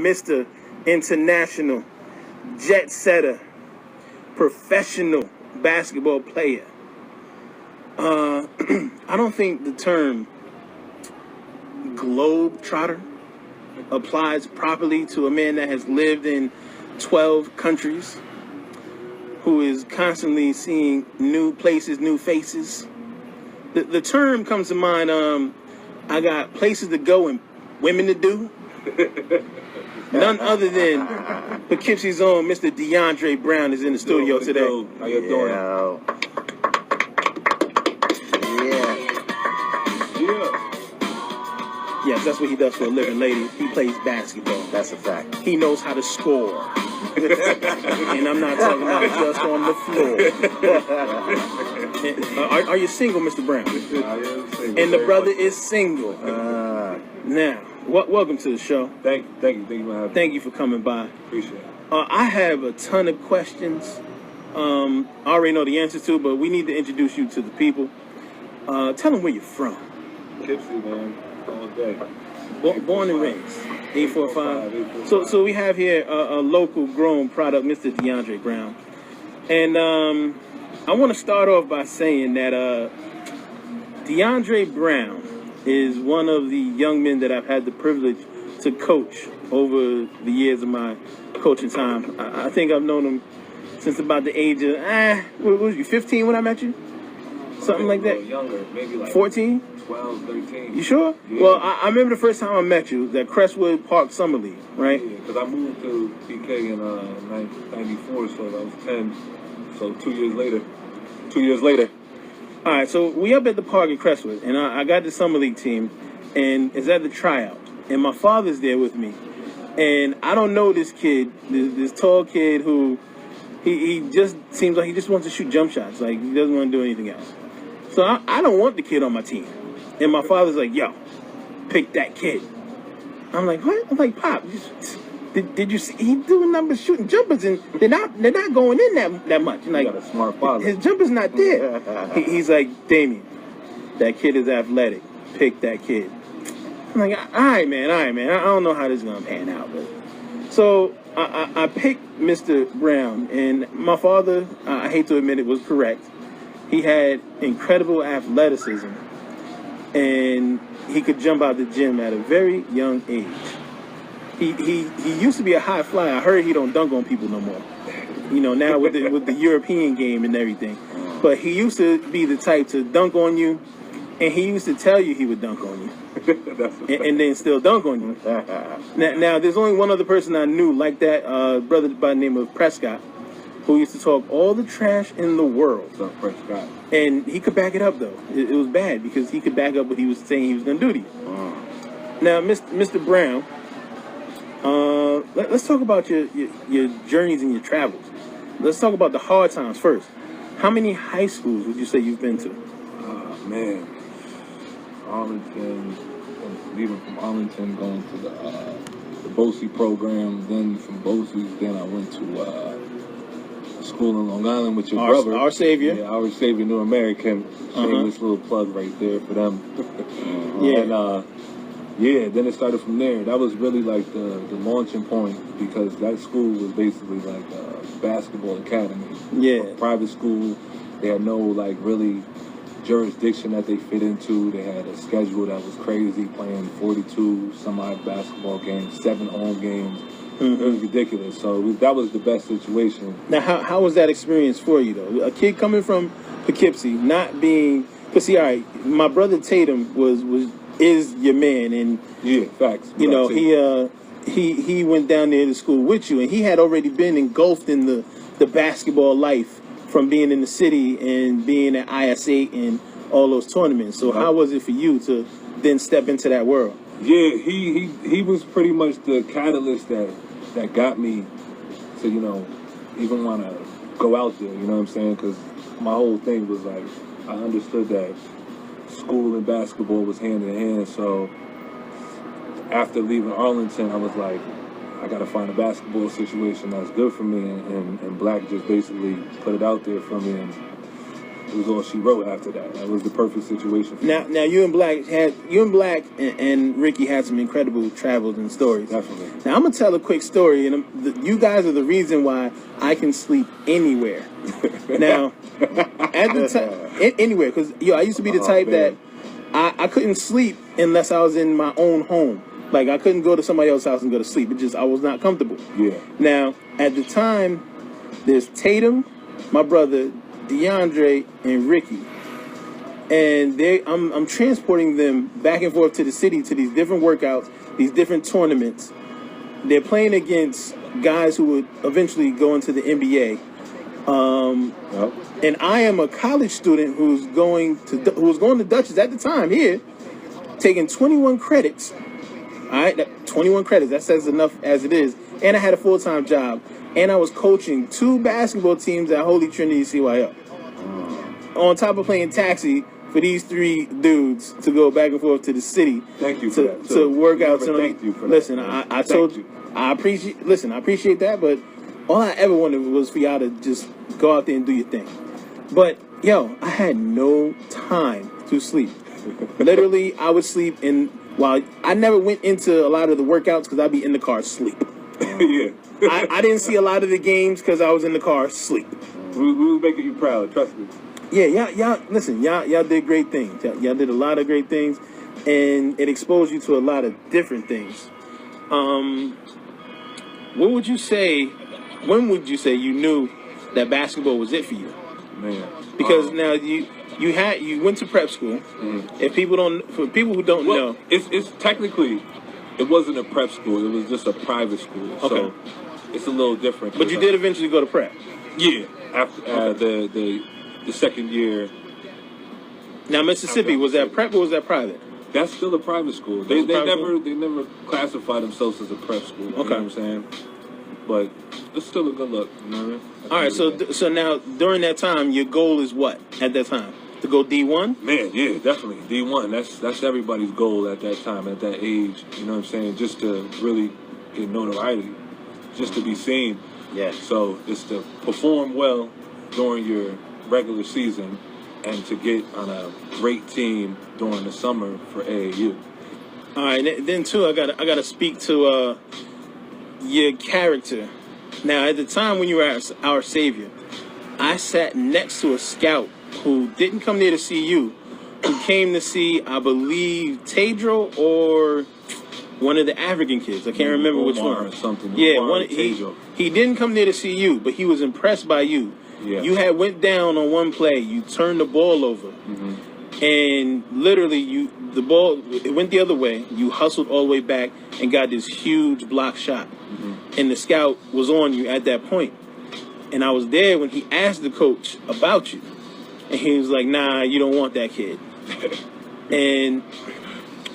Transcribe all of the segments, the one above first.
Mr. International Jet Setter, professional basketball player. I don't think the term globetrotter applies properly to a man that has lived in 12 countries, who is constantly seeing new places, new faces. The term comes to mind, I got places to go and women to do. None other than Poughkeepsie's own Mr. DeAndre Brown is in the studio today. How you doing? Yes, that's what he does for a living, lady. He plays basketball. That's a fact. He knows how to score. And I'm not talking about just on the floor. Are you single, Mr. Brown? I am single. And the brother is single. Now, welcome to the show. Thank you for having me. Thank you for coming by. Appreciate it. I have a ton of questions. I already know the answers to, but we need to introduce you to the people. Tell them where you're from. Poughkeepsie, man. All day. Born and raised. 845. So we have here a local grown product, Mr. DeAndre Brown. And I want to start off by saying that DeAndre Brown is one of the young men that I've had the privilege to coach over the years of my coaching time. I think I've known him since about the age of, what was you, 15 when I met you? Something like that? Younger, maybe like 14? 12, 13. You sure? Yeah. Well, I remember the first time I met you, that Crestwood Park Summer League, right? Yeah, because I moved to PK in 94, so I was 10. So 2 years later. 2 years later. All right, so we up at the park at Crestwood, and I got the Summer League team, and it's at the tryout, and my father's there with me. And I don't know this kid, this tall kid who, he just seems like he just wants to shoot jump shots. Like, he doesn't want to do anything else. So I don't want the kid on my team. And my father's like, yo, pick that kid. I'm like, what? I'm like, Pop, did you see? He's doing numbers shooting jumpers, and they're not going in that much. Like, You got a smart father. his jumper's not there. He's like, Damien, that kid is athletic. Pick that kid. I'm like, all right, man. I don't know how this is going to pan out. But so I picked Mr. Brown, and my father, I hate to admit it, was correct. He had incredible athleticism, and he could jump out the gym at a very young age. He used to be a high flyer. I heard he don't dunk on people no more. You know, now with the European game and everything. But he used to be the type to dunk on you, and he used to tell you he would dunk on you. and then still dunk on you. Now, there's only one other person I knew like that, brother by the name of Prescott, who used to talk all the trash in the world. Prescott. And he could back it up, though. It was bad because he could back up what he was saying he was going to do to you. Now, Mr. Brown, let's talk about your journeys and your travels. Let's talk about the hard times first. How many high schools would you say you've been to? Man. Arlington, leaving from Arlington, going to the BOCES program, then from BOCES, then I went to school in Long Island with your brother. Our Savior. Yeah, Our Savior New American. Shameless little plug right there for them. And then it started from there. That was really like the launching point, because that school was basically like a basketball academy. Yeah. A private school. They had no like really jurisdiction that they fit into. They had a schedule that was crazy, playing 42 some-odd basketball games, 7 home games. It was ridiculous. So that was the best situation. Now, how was that experience for you, though? A kid coming from Poughkeepsie, not being... Because, see, all right, my brother Tatum is your man, and... Yeah, facts. You know, he went down there to school with you, and he had already been engulfed in the basketball life from being in the city and being at IS8 and all those tournaments. So how was it for you to then step into that world? Yeah, he was pretty much the catalyst that got me to, you know, even want to go out there, you know what I'm saying? Because my whole thing was like, I understood that school and basketball was hand in hand. So after leaving Arlington, I was like, I got to find a basketball situation that's good for me, and Black just basically put it out there for me. And it was all she wrote after that. That was the perfect situation for me. Now you and Black and Ricky had some incredible travels and stories. Definitely. Now I'm gonna tell a quick story, and you guys are the reason why I can sleep anywhere. Now, at the time, anywhere, because I used to be the type man. that I couldn't sleep unless I was in my own home. Like I couldn't go to somebody else's house and go to sleep. I was not comfortable. Yeah. Now at the time, there's Tatum, my brother, DeAndre, and Ricky, and I'm transporting them back and forth to the city to these different workouts, these different tournaments. They're playing against guys who would eventually go into the NBA. And I am a college student who was going to Dutchess at the time here, taking 21 credits. All right, 21 credits. That says enough as it is. And I had a full-time job, and I was coaching 2 basketball teams at Holy Trinity CYO. On top of playing taxi for these 3 dudes to go back and forth to the city. Thank you for that. To work out. Thank you for that. Listen, I told you. I appreciate that, but all I ever wanted was for y'all to just go out there and do your thing. But yo, I had no time to sleep. Literally, I would sleep while I never went into a lot of the workouts because I'd be in the car asleep. Yeah. I didn't see a lot of the games because I was in the car asleep. We was making you proud, trust me. Yeah, y'all listen, y'all did great things. Y'all did a lot of great things, and it exposed you to a lot of different things. When would you say you knew that basketball was it for you? Man. Because now you went to prep school. Mm-hmm. For people who don't know, it's technically, it wasn't a prep school. It was just a private school. Okay. So it's a little different. But you did eventually go to prep. Yeah. After the second year. Now Mississippi, was that prep or was that private? That's still a private school. They never classify themselves as a prep school. You know what I'm saying? But it's still a good look. You know what I mean? All right. So now during that time, your goal is what at that time? To go D1? Man, yeah, definitely D1. That's everybody's goal at that time, at that age. You know what I'm saying? Just to really get notoriety, just to be seen. Yeah. So it's to perform well during your regular season, and to get on a great team during the summer for AAU. All right, then too, I gotta speak to your character. Now, at the time when you were our savior, I sat next to a scout who didn't come there to see you, who came to see, I believe, Tadro or one of the African kids. I can't remember which one. Or something. Yeah, Omar he didn't come there to see you, but he was impressed by you. Yeah. You had went down on one play. You turned the ball over, and literally the ball went the other way. You hustled all the way back and got this huge block shot. And the scout was on you at that point. And I was there when he asked the coach about you, and he was like, "Nah, you don't want that kid." And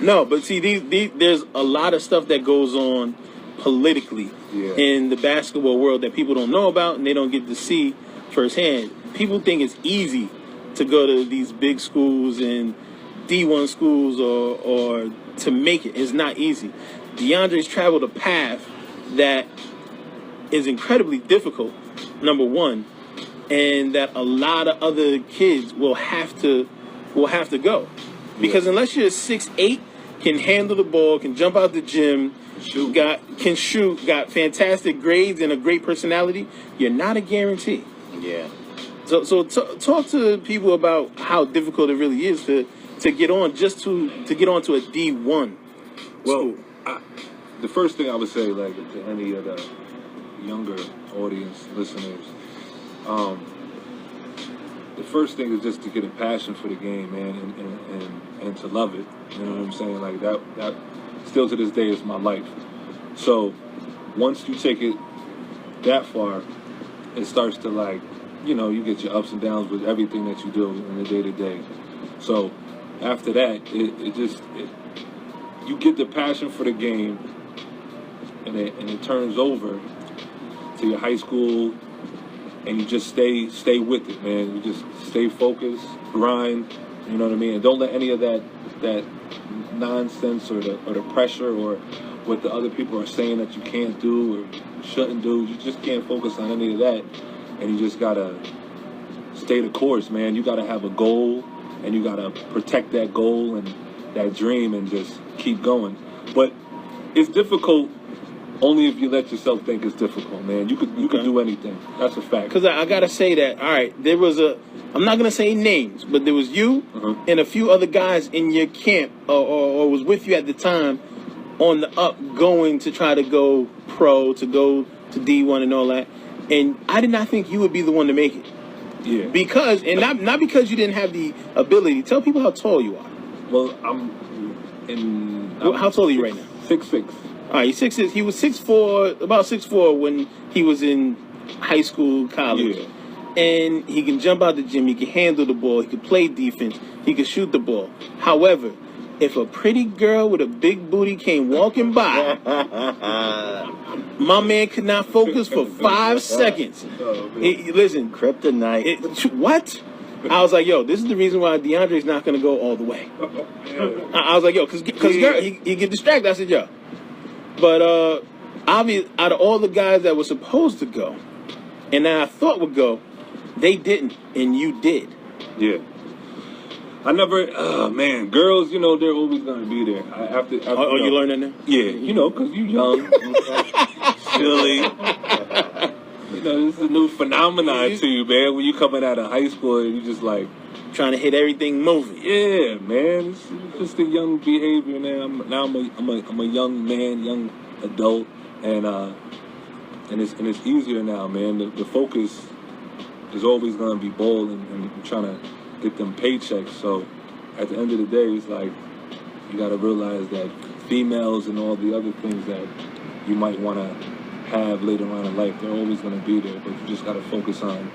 no, but see, there's a lot of stuff that goes on politically in the basketball world that people don't know about and they don't get to see firsthand. People think it's easy to go to these big schools and D1 schools or to make it. It's not easy. DeAndre's traveled a path that is incredibly difficult, number one, and that a lot of other kids will have to go. Because unless you're 6'8", can handle the ball, can jump out the gym, can shoot, got fantastic grades and a great personality, you're not a guarantee. Yeah. So talk to people about how difficult it really is to get on, just to get onto a D1 Well, school. The first thing I would say, like to any of the younger audience listeners, the first thing is just to get a passion for the game, man, and to love it. You know what I'm saying? Like that still to this day is my life. So once you take it that far, it starts to, like, you know, you get your ups and downs with everything that you do in the day to day. So after that, you get the passion for the game, and it turns over to your high school, and you just stay with it, man. You just stay focused, grind. You know what I mean? And don't let any of that nonsense or the pressure or what the other people are saying that you can't do or shouldn't do. You just can't focus on any of that, and you just gotta stay the course, man. You got to have a goal, and you got to protect that goal and that dream, and just keep going. But it's difficult only if you let yourself think it's difficult, man. You could do anything. That's a fact. Because I gotta say that, all right, there was I'm not gonna say names, but there was you and a few other guys in your camp or was with you at the time on the up going to try to go pro, to go to D1 and all that. And I did not think you would be the one to make it. Yeah. Because, and not because you didn't have the ability. Tell people how tall you are. Well, how tall are you right now? 6'6". All right, he's 6'6". He was 6'4", about 6'4" when he was in high school, college. Yeah. And he can jump out the gym, he can handle the ball, he can play defense, he can shoot the ball. However, if a pretty girl with a big booty came walking by, my man could not focus for 5 seconds. Listen, Kryptonite. What? I was like, yo, this is the reason why DeAndre's not going to go all the way. I was like, yo, because girl, he get distracted. I said, yo. But obviously, out of all the guys that were supposed to go, and that I thought would go, they didn't, and you did. Yeah. I never, man, girls, you know, they're always going to be there. You learned that now? Yeah, you know, because you young, silly. You know, this is a new phenomenon to you, man. When you coming out of high school and you just like trying to hit everything moving. Yeah, man. It's just a young behavior, man. I'm a young man, young adult, and it's easier now, man. The focus is always gonna be ball and trying to get them paychecks. So at the end of the day, it's like you gotta realize that females and all the other things that you might want to have later on in life, they're always going to be there, but you just got to focus on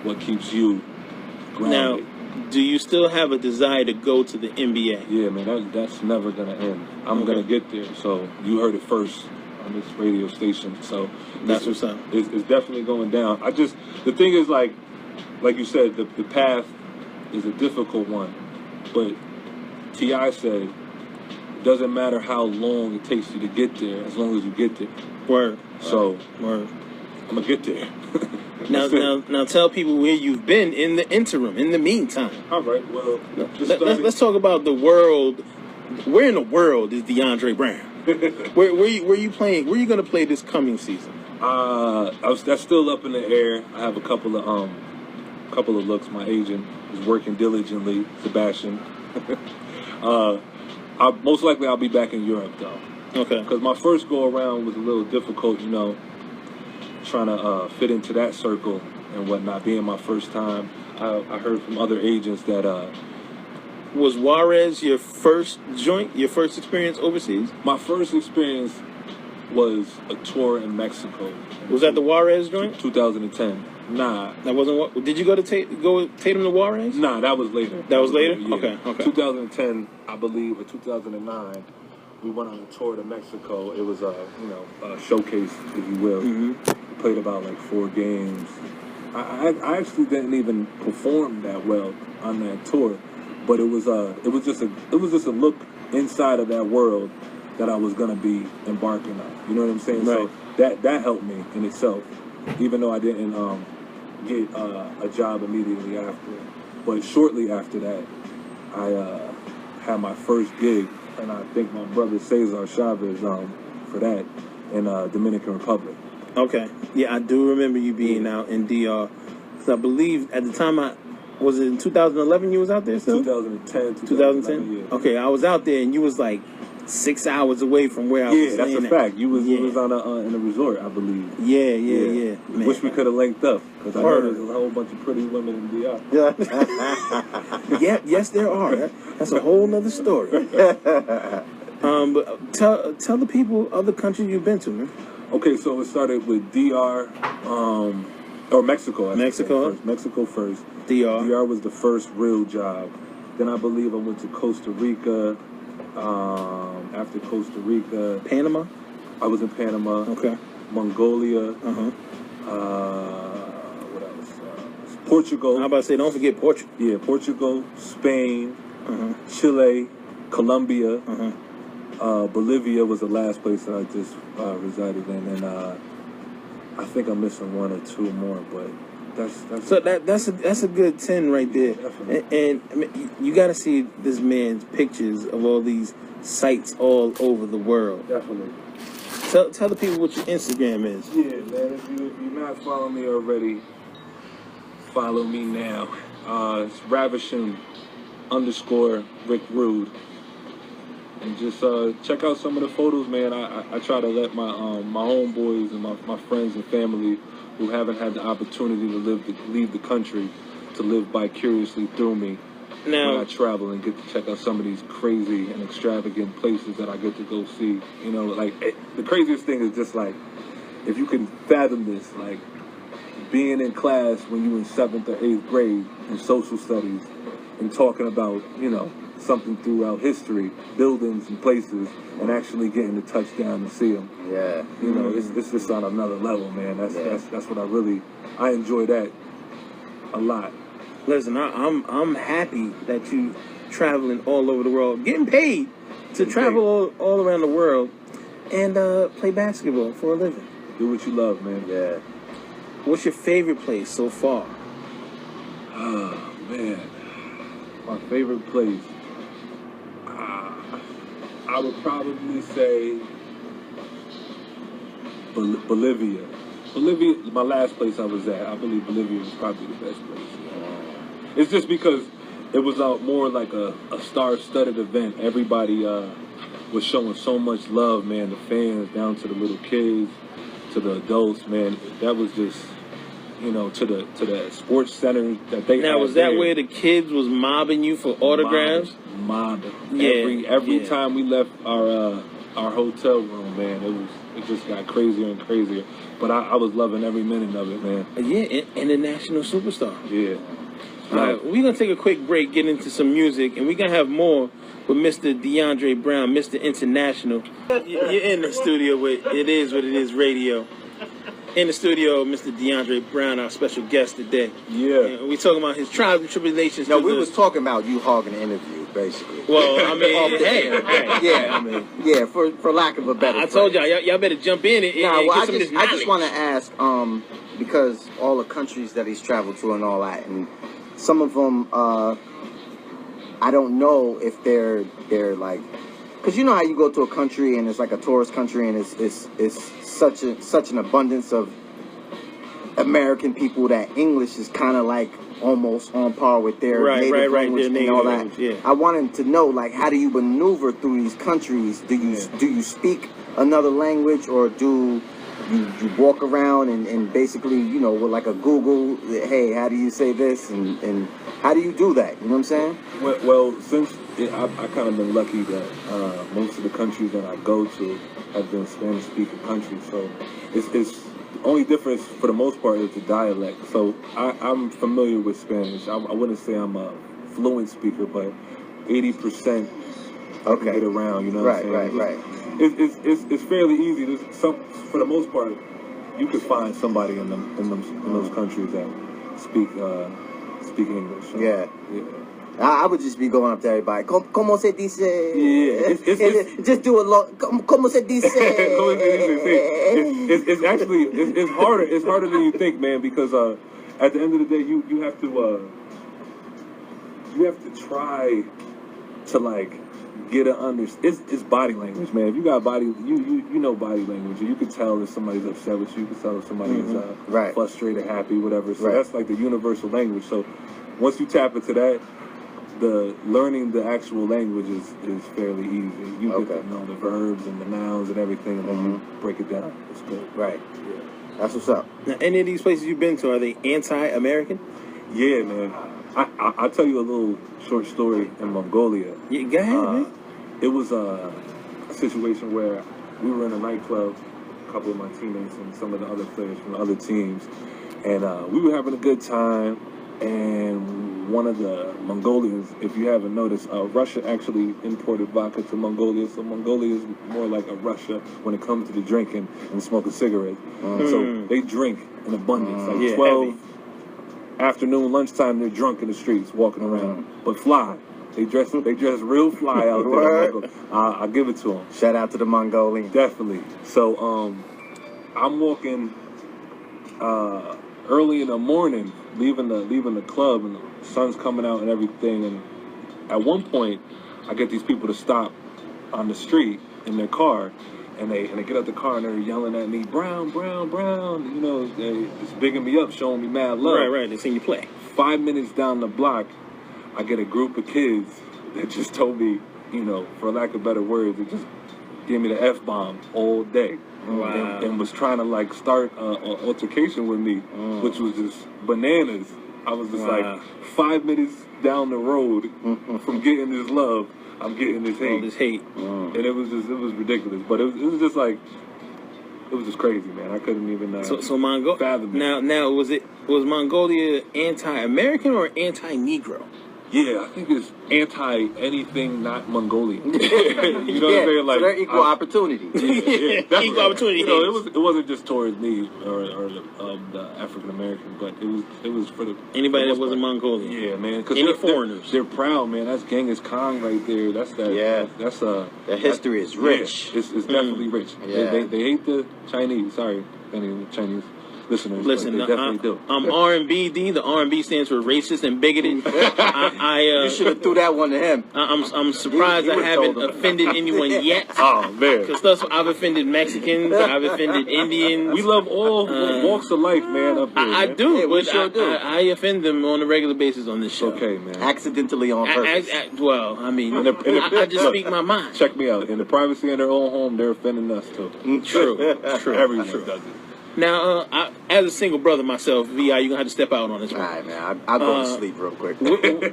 what keeps you grounded. Now, do you still have a desire to go to the NBA? Yeah, man, that's never going to end. I'm going to get there. So you heard it first on this radio station. So that's what's up. It's definitely going down. The thing is, like you said, the path is a difficult one, but T.I. said it doesn't matter how long it takes you to get there, as long as you get there. Word. So, word. I'm gonna get there. Now, tell people where you've been in the interim, in the meantime. All right. Well, let's talk about the world. Where in the world is DeAndre Brown? where you playing? Where are you gonna play this coming season? That's still up in the air. I have a couple of looks. My agent is working diligently, Sebastian. Most likely I'll be back in Europe though. Okay. Because my first go around was a little difficult, you know, trying to fit into that circle and whatnot. Being my first time, I heard from other agents that was Juarez your first joint, your first experience overseas? My first experience was a tour in Mexico. Was that the Juarez joint? 2010. Nah. That wasn't what? Did you go Tatum to Juarez? Nah, that was later. That was later? Yeah. Okay. 2010, I believe, or 2009, we went on a tour to Mexico. It was a showcase, if you will. Mm-hmm. We played about like 4 games. I actually didn't even perform that well on that tour, but it was just a look inside of that world that I was gonna be embarking on. You know what I'm saying? Right. So that helped me in itself, even though I didn't get a job immediately after. But shortly after that, I had my first gig, and I thank my brother Cesar Chavez for that in Dominican Republic. Okay. Yeah, I do remember you being out in DR. So I believe at the time was it in 2011 you was out there still? 2010. 2010? Yeah. Okay, I was out there and you was like 6 hours away from where I was staying. Yeah, that's a fact. You was on in a resort, I believe. Yeah. Man. Wish we could have linked up, because I know there's a whole bunch of pretty women in DR. Yeah, yes there are. That's a whole nother story. But tell the people other countries you've been to, man. Okay, so it started with DR, or Mexico. Mexico first. DR. DR was the first real job. Then I believe I went to Costa Rica. After Costa Rica, Panama. I was in Panama. Okay. Mongolia. What else? Portugal. I'm about to say, don't forget Portugal. Yeah, Portugal, Spain, Chile, Colombia. Bolivia was the last place that I just resided in, and I think I'm missing 1 or 2 more, but that's So that's a good 10 right there. Definitely. And I mean, you got to see this man's pictures of all these sites all over the world. definitely. Tell the people what your Instagram is. Yeah, man. If you're not following me already, follow me now. It's Ravishing _ Rick Rude. And just check out some of the photos, man. I try to let my homeboys and my friends and family who haven't had the opportunity to leave the country to live vicariously through me Now, when I travel and get to check out some of these crazy and extravagant places that I get to go see. You know, like the craziest thing is just like, if you can fathom this, like being in class when you were in 7th or 8th grade in social studies and talking about, you know, something throughout history, buildings and places, and actually getting to touch down and see them. Yeah. You know, it's just on another level, man. That's what I enjoy that a lot. listen, I'm happy that you traveling all over the world, getting paid to travel all around the world and play basketball for a living. Do what you love, man. Yeah. What's your favorite place so far? Oh, man. My favorite place. I would probably say Bolivia. Bolivia, my last place I was at, I believe Bolivia was probably the best place. It's just because it was more like a star-studded event. Everybody was showing so much love, man. The fans, down to the little kids, to the adults, man. That was just, you know, to the sports center that they Now, had was that there. where the kids was mobbing you for autographs? Mobbing. Yeah, Every yeah. time we left our hotel room, man, it just got crazier and crazier. But I was loving every minute of it, man. Yeah, international superstar. Yeah. All right, we're going to take a quick break, get into some music, and we're going to have more with Mr. DeAndre Brown, Mr. International. You're in the studio with It Is What It Is Radio. In the studio, Mr. DeAndre Brown, our special guest today. Yeah. And we talking about his trials and tribulations. No, through we the- was talking about you hogging the interview, basically. Well, I mean, Off the hey, air. hey, Yeah. I mean, Yeah, for lack of a better I told phrase. y'all better jump in and, Nah, and well, get I some of this just knowledge. want to ask, because all the countries that he's traveled to and all that, and some of them, I don't know if they're like, because you know how you go to a country and it's like a tourist country and it's such an abundance of American people that English is kind of like almost on par with their native language their and native all that. language, yeah. I wanted to know, like, how do you maneuver through these countries? Do you speak another language, or do you walk around and basically, you know, with like a Google, hey, how do you say this, and how do you do that? You know what I'm saying? Well, since I kind of been lucky that most of the countries that I go to have been Spanish-speaking countries, so it's the only difference for the most part is the dialect. So I'm familiar with Spanish. I wouldn't say I'm a fluent speaker, but 80% I can get around. You know what I'm saying? Right. It's fairly easy. For the most part, you could find somebody in those countries that speak English. So, Yeah. I would just be going up to everybody. ¿Cómo se dice? Yeah, just do a lot. ¿Cómo se dice? It's actually it's harder. It's harder than you think, man. Because at the end of the day, you have to try to like get a It's body language, man. If you got body, you know body language. You can tell if somebody's upset with you. You can tell if somebody is frustrated, happy, whatever. So that's like the universal language. So once you tap into that, learning the actual language is fairly easy. You get to know the verbs and the nouns and everything, and then you break it down. It's good. Right. Yeah. That's what's up. Now, any of these places you've been to, are they anti-American? Yeah, man. I'll tell you a little short story in Mongolia. Yeah, go ahead, man. It was a situation where we were in a nightclub, a couple of my teammates and some of the other players from the other teams, and we were having a good time. And one of the Mongolians, if you haven't noticed, Russia actually imported vodka to Mongolia, so Mongolia is more like a Russia when it comes to the drinking and smoking cigarettes. So they drink in abundance, like 12 afternoon, lunchtime, they're drunk in the streets, walking around, but fly. They dress real fly out there. I'll give it to them. Shout out to the Mongolians. Definitely. So I'm walking early in the morning, leaving the club, and the sun's coming out and everything. And at one point, I get these people to stop on the street in their car, and they get out the car and they're yelling at me, Brown, Brown, Brown. You know, they just bigging me up, showing me mad love. Right. They seen you play. 5 minutes down the block, I get a group of kids that just told me, you know, for lack of better words, they just gave me the F-bomb all day. Wow. And was trying to like start an altercation with me, which was just bananas. I was just Wow. like 5 minutes down the road from getting this love, I'm getting this hate. All this hate. And it was ridiculous. But it was just like, it was just crazy, man. I couldn't even So Mongolia. fathom it. Now was Mongolia anti-American or anti-Negro? Yeah, I think it's anti anything not Mongolian. You know what I'm saying? Like, so they're equal opportunity. yeah, that's Equal right. opportunity. You know, it wasn't just towards me or the African American, but it was for the Anybody for that the most wasn't part. Mongolian. Yeah, man. Because Any foreigners. They're proud, man. That's Genghis Khan right there. That's that. Yeah. That's Their history is rich. Yeah, it's definitely rich. Yeah. They hate the Chinese. Sorry, any of the Chinese listeners. but Listen, they definitely do. I'm R&B. The R&B stands for racist and bigoted. You should have threw that one to him. I'm surprised You I would've haven't told him. offended anyone yet. Oh man. Because I've offended Mexicans, I've offended Indians. We love all walks of life, man. Up here, I man. do, Yeah, we but sure do. I offend them on a regular basis on this show. Okay, man. Accidentally on purpose. Well, I mean, And the- I just speak my mind. Check me out. In the privacy of their own home, they're offending us too. True. Everyone does it. Now, as a single brother myself, Vi, you're gonna have to step out on this All one. right, man. I'll go to sleep real quick.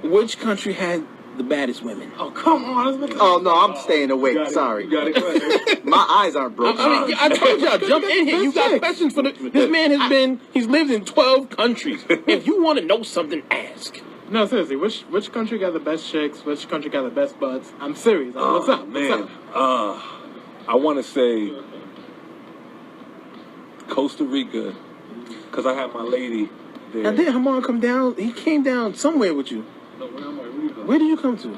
Which country had the baddest women? Oh, come on. Oh, no, I'm staying awake. Sorry. You got it. Go ahead. My eyes aren't broken. I mean, I told y'all, jump in here. You got questions for this man he's lived in 12 countries. If you want to know something, ask. No, seriously, which country got the best chicks? Which country got the best butts? I'm serious. What's up? Man. What's up? I want to say Costa Rica, because I had my lady there. And then Hamar come down. He came down somewhere with you. No, where Where did you come to?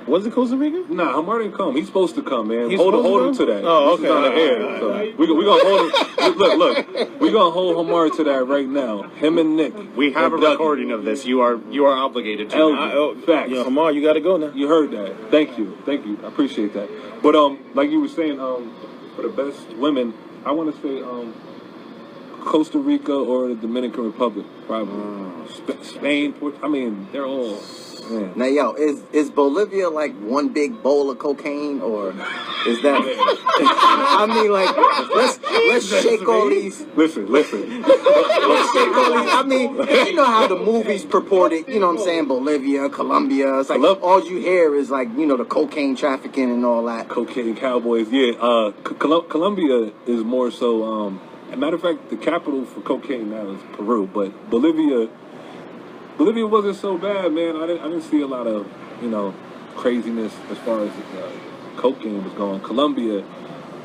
Was it Costa Rica? Nah, Hamar didn't come. He's supposed to come, man. He's Hold supposed him to to come? that. Oh, This okay. is on the air. All So right. we gonna hold him. Look. We gonna hold Hamar to that right now. Him and Nick. We have a and Dougie. recording of this. You are obligated to. Elvin. Facts. Yo, Hamar, you got to go now. You heard that. Thank you. I appreciate that. But like you were saying, for the best women, I want to say Costa Rica or the Dominican Republic, probably. Spain, I mean, they're all. Man. Now, yo, is Bolivia like one big bowl of cocaine, or is that? I mean, like, let's shake all these. Listen. Let's shake all these. I mean, you know how the movies purported. You know what I'm saying? Bolivia, Colombia. It's like all you hear is like the cocaine trafficking and all that. Cocaine cowboys, yeah. Colombia is more so. As a matter of fact, the capital for cocaine now is Peru, but Bolivia wasn't so bad, man. I didn't see a lot of craziness as far as cocaine was going. Colombia,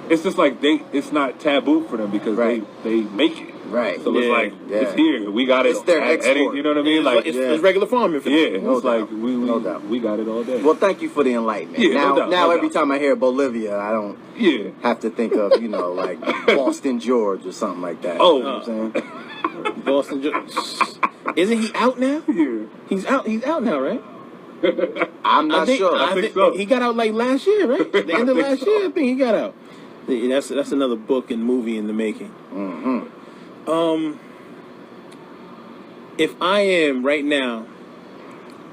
it's just like it's not taboo for them because they make it. Right. So it's like it's here. We got it. It's their export. You know what I mean? Like It's regular farming for them. yeah, No it's doubt. like we got it all day. Well, thank you for the enlightenment. Yeah, now, no doubt, now no every doubt. time I hear Bolivia, I don't Yeah. have to think of like Boston George or something like that. Oh. You know what I'm saying? Boston. Isn't he out now? Yeah. He's out now, right? I'm not sure. I think so. He got out like last year, right? The end of think last so. year, I think he got out. Yeah, that's another book and movie in the making. If I am right now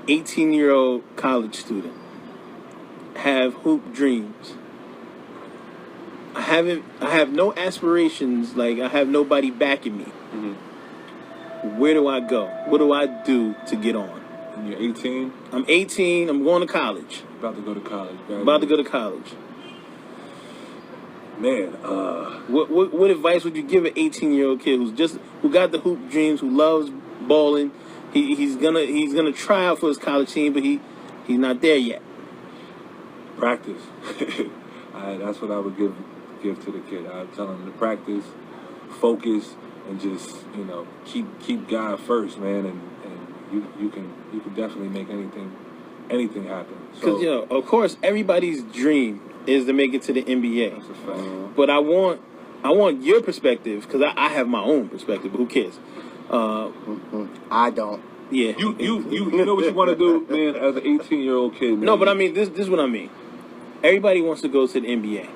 18-year-old college student, have hoop dreams. I have no aspirations, like I have nobody backing me. Where do I go? What do I do to get on? And you're 18, I'm 18, I'm going to college. about to go to college. About to go to college. Man, What advice would you give an 18-year-old kid who got the hoop dreams, who loves balling? He's gonna try out for his college team, but he's not there yet. practice. That's what I would give to the kid. I'd tell him to practice, focus, and just keep God first, man. And you can definitely make anything happen. So Because of course, everybody's dream is to make it to the NBA. that's a fact. But I want your perspective, because I have my own perspective, but who cares? I don't. Yeah. You know what you want to do, man, as an 18-year-old kid, man. No, but I mean, this is what I mean. Everybody wants to go to the NBA,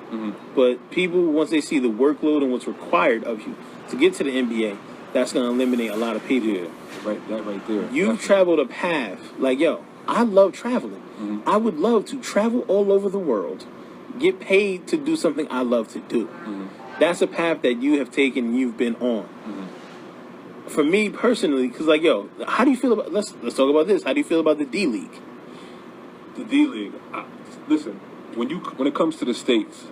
but people, once they see the workload and what's required of you to get to the NBA, that's going to eliminate a lot of people. Yeah, that right there. You've traveled a path. Like, yo, I love traveling. I would love to travel all over the world, get paid to do something I love to do. That's a path that you have taken and you've been on. For me personally, because like, yo, how do you feel about, let's talk about this. How do you feel about the D-League? The D-League. Listen, when it comes to the States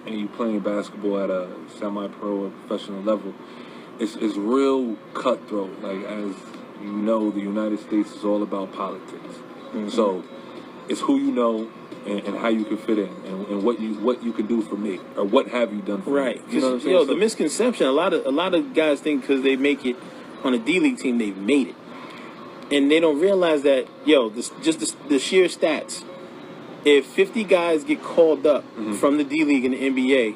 and you playing basketball at a semi-pro or professional level, it's real cutthroat. Like, as you know, the United States is all about politics. So it's who you know and how you can fit in and what you can do for me, or what have you done for me. Right. You know what I'm saying? Yo, the misconception, a lot of guys think because they make it on a D-League team, they've made it. And they don't realize that, yo, the sheer stats. If 50 guys get called up from the D-League and the NBA,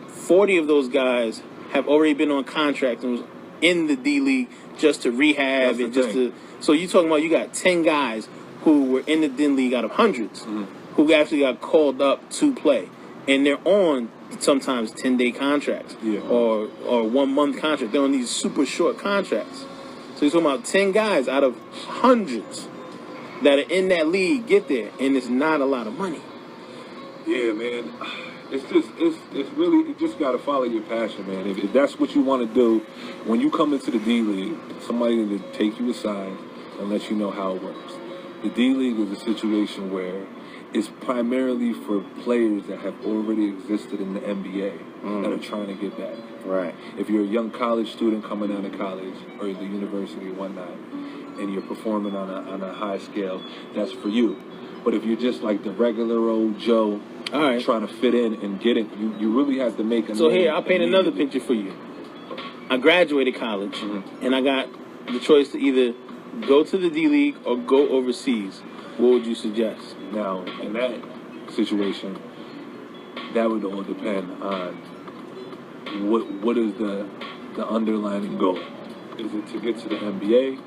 40 of those guys have already been on contract and was in the D-League just to rehab. That's And the just thing. to. So you talking about you got 10 guys who were in the D-League out of hundreds who actually got called up to play. And they're on sometimes 10-day contracts or 1 month contract. They're on these super short contracts. So you're talking about 10 guys out of hundreds that are in that league get there, and it's not a lot of money. Yeah, man. It's really, you just got to follow your passion, man. If that's what you want to do, when you come into the D-League, somebody need to take you aside and let you know how it works. The D-League is a situation where it's primarily for players that have already existed in the NBA that are trying to get back. Right. If you're a young college student coming out of college or the university or whatnot, and you're performing on a high scale, that's for you. But if you're just like the regular old Joe trying to fit in and get it, you really have to make a So name here, I'll paint another immediately. picture for you. I graduated college, and I got the choice to either go to the D-League or go overseas. What would you suggest? Now, in that situation, that would all depend on what is the underlying goal. Is it to get to the NBA?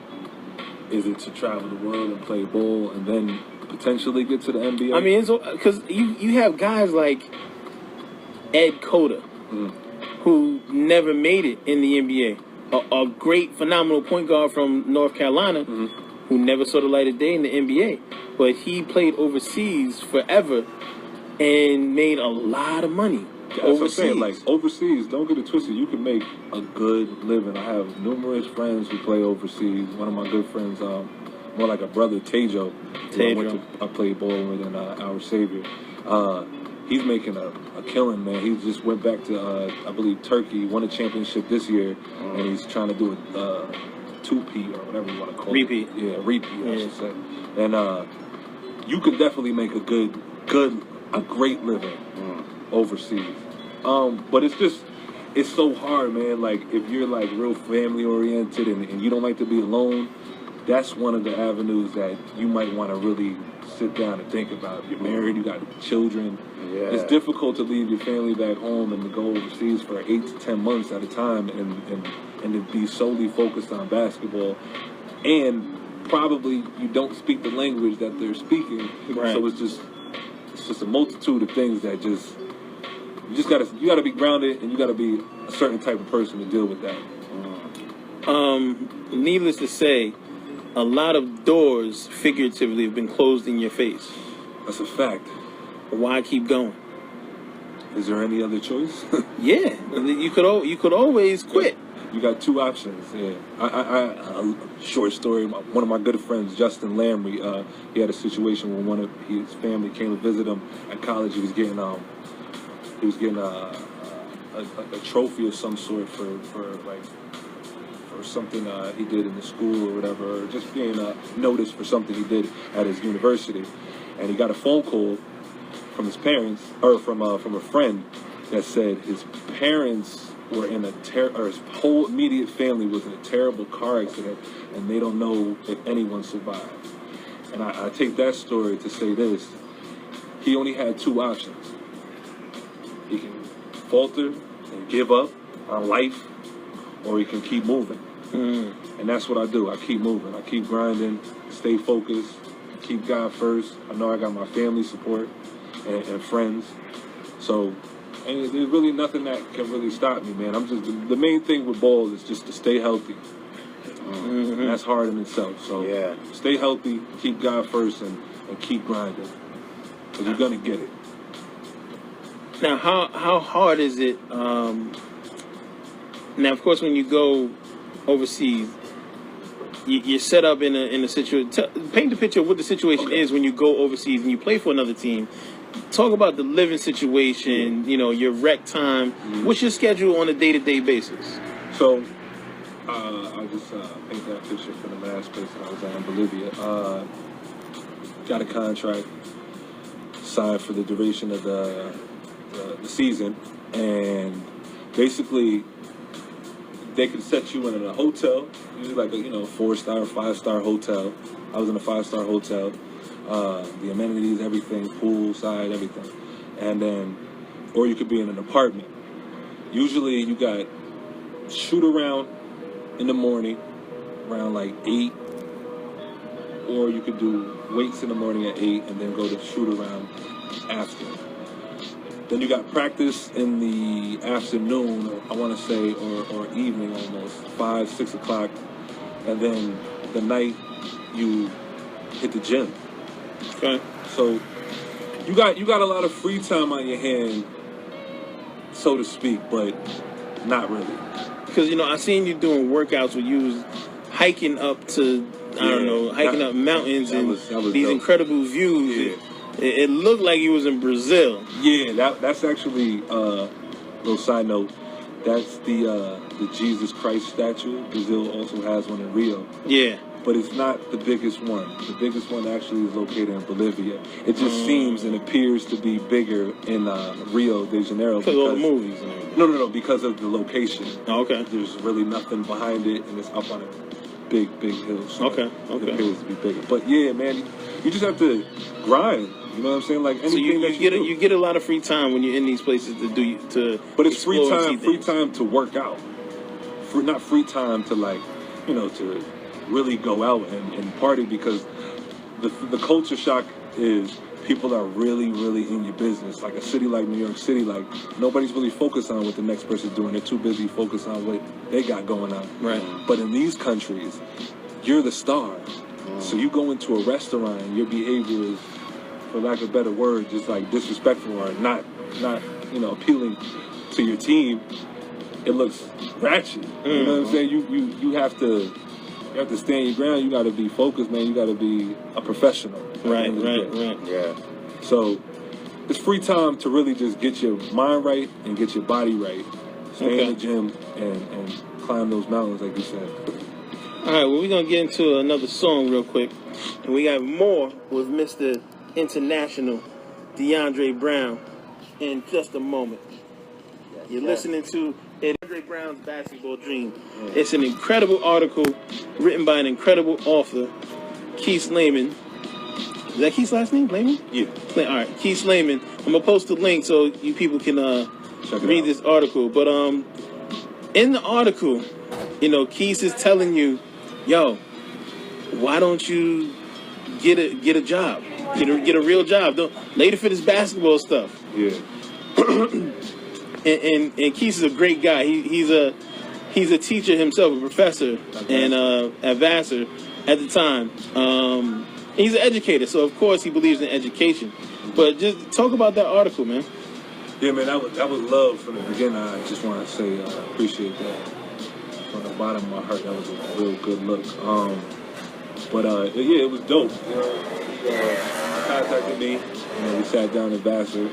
Is it to travel the world and play ball and then potentially get to the NBA? I mean, it's because you have guys like Ed Cota, who never made it in the NBA. A great, phenomenal point guard from North Carolina, who never saw the light of day in the NBA. But he played overseas forever and made a lot of money. That's what I'm saying. Like, overseas, don't get it twisted. You can make a good living. I have numerous friends who play overseas. One of my good friends, more like a brother, Tejo, who I played ball with in Our Savior. He's making a killing, man. He just went back to, I believe, Turkey, won a championship this year, and he's trying to do a two-peat or whatever you want to call Repeat. it. Yeah, repeat, I should say. And you could definitely make a great living overseas. But it's so hard, man. Like, if you're like real family oriented and you don't like to be alone, that's one of the avenues that you might want to really sit down and think about. You're married, you got children. Yeah. It's difficult to leave your family back home and to go overseas for 8 to 10 months at a time and to be solely focused on basketball. And probably you don't speak the language that they're speaking. Right. So it's just a multitude of things that you gotta be grounded, and you gotta be a certain type of person to deal with that. Needless to say, a lot of doors, figuratively, have been closed in your face. That's a fact. Why keep going? Is there any other choice? Yeah, you could always quit. You got two options. Yeah, a short story. One of my good friends, Justin Lamry, he had a situation where one of his family came to visit him at college. He was getting a trophy of some sort for something he did in the school or whatever, or just being noticed for something he did at his university. And he got a phone call from his parents, or from a friend, that said his parents were in or his whole immediate family was in a terrible car accident, and they don't know if anyone survived. And I take that story to say this: he only had two options. He can falter and give up on life, or he can keep moving. And that's what I do. I keep moving. I keep grinding, stay focused, keep God first. I know I got my family support and friends. So, and there's really nothing that can really stop me, man. I'm just, the main thing with ball is just to stay healthy. And that's hard in itself. So Yeah. stay healthy, keep God first, and keep grinding. Because you're going to get it. Now, how hard is it? Now, of course, when you go overseas, you're set up in a situation. Paint the picture of what the situation is when you go overseas and you play for another team. Talk about the living situation. You know, your rec time. What's your schedule on a day-to-day basis? So, I'll just paint that picture for the last place that I was at in Bolivia. Got a contract signed for the duration of the season, and basically they could set you in a hotel, usually like a 4-star, 5-star hotel. I was in a 5-star hotel. The amenities, everything, poolside, everything, and then, or you could be in an apartment. Usually you got shoot around in the morning around like 8, or you could do weights in the morning at 8 and then go to shoot around after. Then you got practice in the afternoon, I want to say, or evening almost, 5, 6 o'clock, and then the night you hit the gym. Okay. So you got a lot of free time on your hand, so to speak, but not really. Because I seen you doing workouts where you was hiking up to hiking up mountains that and was these dope. incredible views. Yeah. It looked like you was in Brazil. Yeah, that's actually little side note. That's the Jesus Christ statue. Brazil also has one in Rio, Yeah. but it's not the biggest one. The biggest one actually is located in Bolivia. It just seems and appears to be bigger in Rio de Janeiro Because of all the movies and everything. No, because of the location. Oh, okay. There's really nothing behind it, and it's up on a big hill. So Okay. It appears to be bigger. But yeah, man, you just have to grind. You know what I'm saying? Like So anything that you get a lot of free time when you're in these places But it's free explore and time, see free things. time to work out. Not free time to to really go out and party, because the culture shock is people are really in your business. Like a city like New York City, like nobody's really focused on what the next person's doing. They're too busy focused on what they got going on. Right. But in these countries, you're the star. So you go into a restaurant and your behavior is, for lack of a better word, just like disrespectful or not appealing to your team. It looks ratchet. You know what I'm saying? You have to stand your ground. You got to be focused, man. You got to be a professional. Right. Yeah. So it's free time to really just get your mind right and get your body right. Stay in the gym and climb those mountains, like you said. All right, well, we're going to get into another song real quick. And we got more with Mr. International DeAndre Brown in just a moment. You're listening to DeAndre Brown's Basketball Dream. It's an incredible article written by an incredible author, Keith Lehman. Is that Keith's last name? Lehman? Yeah. All right, Keith Lehman. I'm going to post the link so you people can Check it read out. this article. But in the article, Keith is telling you, yo, why don't you get a job? Get a real job. Don't later for this basketball stuff. Yeah. And Keith is a great guy. He's a teacher himself, a professor, and at Vassar at the time. He's an educator, so of course he believes in education. But just talk about that article, man. Yeah, man, that was love from the beginning. I just want to say I appreciate that from the bottom of my heart. That was a real good look. Yeah, it was dope. He contacted me. We sat down in Vassar,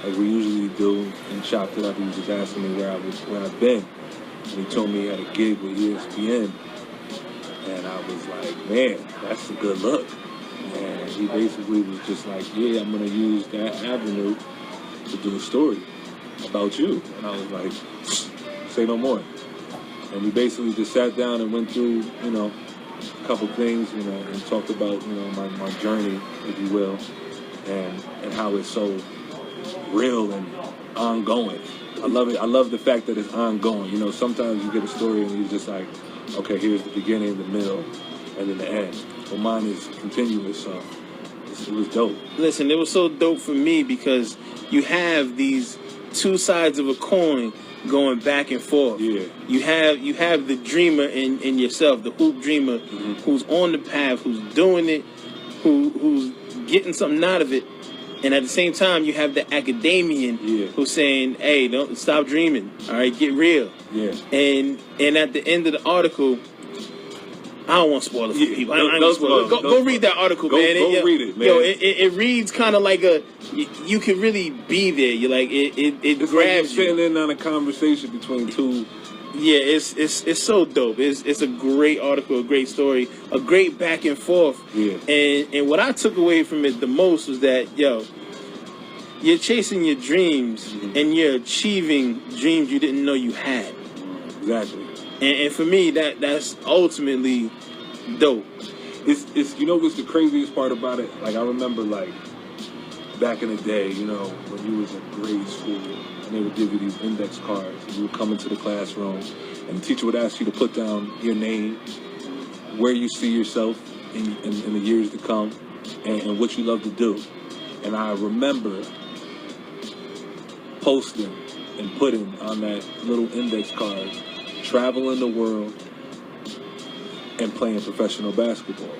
like we usually do, and chopped it up. He was just asking me where I've been, and he told me he had a gig with ESPN, and I was like, man, that's a good look. And he basically was just like, yeah, I'm gonna use that avenue to do a story about you. And I was like, say no more. And we basically just sat down and went through, a couple things, and talked about, my journey, if you will, and how it's so real and ongoing. I love it. I love the fact that it's ongoing. You know, sometimes you get a story and you're just like, okay, here's the beginning, the middle, and then the end. Well, mine is continuous, so it was dope. Listen, it was so dope for me because you have these two sides of a coin going back and forth. Yeah. You have the dreamer in yourself, the hoop dreamer, who's on the path, who's doing it, who's getting something out of it. And at the same time, you have the academian who's saying, "Hey, don't stop dreaming. All right, get real." Yeah. And at the end of the article, I don't want to spoil it for people. I ain't Don't gonna spoil it. Go read that article, man. Go read it, man. Yo, it reads kind of like you could really be there. You're like it It's grabs like you're you. sitting in on a conversation between two. Yeah, it's so dope. It's a great article, a great story, a great back and forth. Yeah. And what I took away from it the most was that, yo, you're chasing your dreams and you're achieving dreams you didn't know you had. Exactly. And for me, that's ultimately dope. It's you know what's the craziest part about it? Like I remember like back in the day, you know, when you was in grade school and they would give you these index cards and you would come into the classroom and the teacher would ask you to put down your name, where you see yourself in the years to come, and what you love to do. And I remember posting and putting on that little index card, traveling the world and playing professional basketball.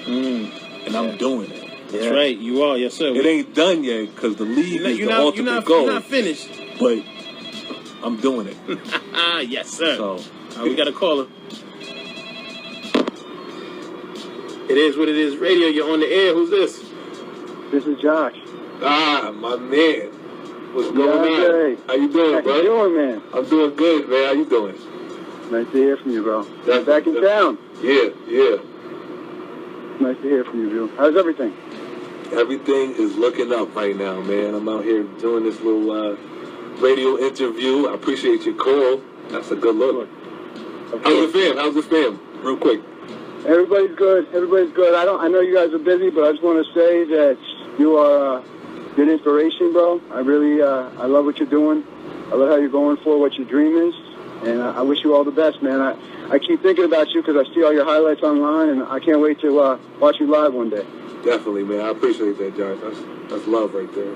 And I'm doing it. That's right, you are, yes sir. It ain't done yet because the league is the ultimate goal. You're not finished. But I'm doing it. Yes sir. So we got a caller. It is what it is. Radio, you're on the air. Who's this? This is Josh. My man. What's going on? Hey. How you doing, How bro? you doing, man? I'm doing good, man. How you doing? Nice to hear from you, bro. That's- Back in town. Yeah. Nice to hear from you, Bill. How's everything? Everything is looking up right now, man. I'm out here doing this little radio interview. I appreciate your call. That's a good look. How's the fam? Real quick. Everybody's good. Everybody's good. I know you guys are busy, but I just want to say that you are good inspiration, bro. I really, I love what you're doing. I love how you're going for what your dream is, and I wish you all the best, man. I keep thinking about you because I see all your highlights online, and I can't wait to watch you live one day. Definitely, man. I appreciate that, Josh. That's love right there.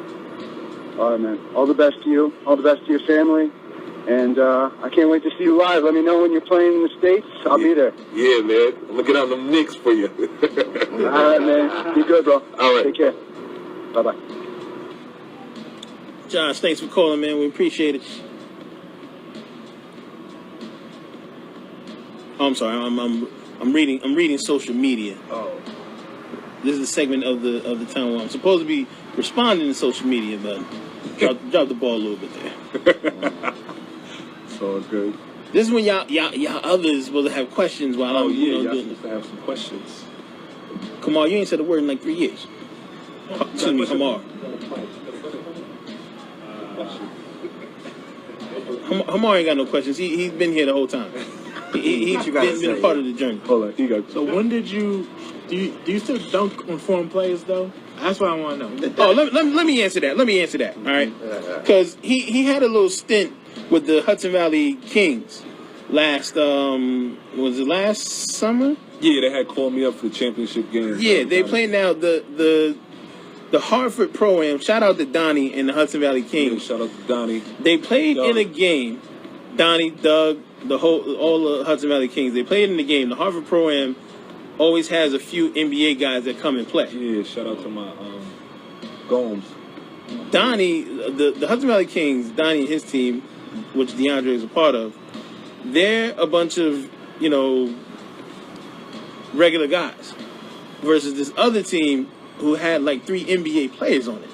All right, man. All the best to you. All the best to your family. And I can't wait to see you live. Let me know when you're playing in the States. I'll be there. Yeah, man. I'm looking out them Knicks for you. All right, man. Be good, bro. All right. Take care. Bye-bye. Josh, thanks for calling, man. We appreciate it. Oh, I'm sorry. I'm reading social media. Oh. This is a segment of the time where I'm supposed to be responding to social media, but drop the ball a little bit there. So good. This is when y'all others supposed to have questions while I'm y'all doing supposed to have some questions. Kamar, you ain't said a word in like 3 years. Excuse me, Kamar. Kamar ain't got no questions. He's been here the whole time. He's been a part of the journey. Hold on, you got. So when did you do you still dunk on foreign players though? That's what I want to know. Oh, let me answer that. All right, because he had a little stint with the Hudson Valley Kings last was it last summer? Yeah, they had called me up for the championship game. Yeah, they played now the Hartford Pro-Am. Shout out to Donnie and the Hudson Valley Yeah, Kings. shout out to Donnie. They played Doug. in a game. Donnie, Doug, all the Hudson Valley Kings. They played in the game. The Hartford Pro-Am always has a few NBA guys that come and play. Yeah, shout out to my Gomes. Donnie, the Hudson Valley Kings, Donnie and his team, which DeAndre is a part of, they're a bunch of, regular guys. Versus this other team who had like 3 NBA players on it.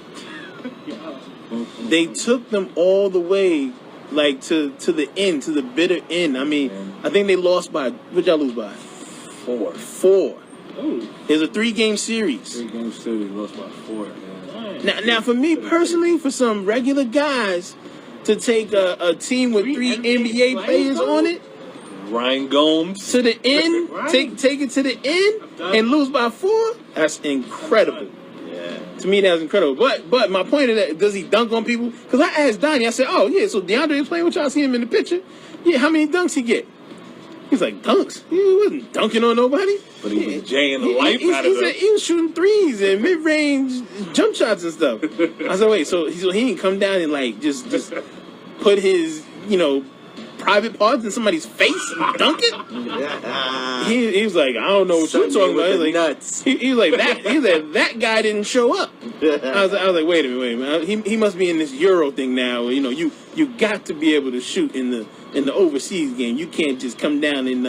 They took them all the way, like, to the end, to the bitter end. I mean, I think they lost by, what'd y'all lose by? 4. 4. It's a 3-game series. 3-game series, lost by 4, man. Now, for me personally, for some regular guys to take a team with 3 NBA players on it Ryan Gomes to the end, take it to the end and lose by 4, that's incredible. To me, that was incredible. But my point is that, does he dunk on people? Because I asked Donnie, I said, oh, yeah, so DeAndre is playing with y'all, see him in the picture? Yeah, how many dunks he get? He's like, dunks? He wasn't dunking on nobody. But he was jaying the life out of them. He was shooting threes and mid-range jump shots and stuff. I said, wait, so he didn't come down and, like, just put his, private parts in somebody's face and dunk it? He was like, I don't know what you're talking about. He was like, nuts. He was like, that guy didn't show up. I was like, wait a minute. He must be in this Euro thing now. You got to be able to shoot in the overseas game. You can't just come down and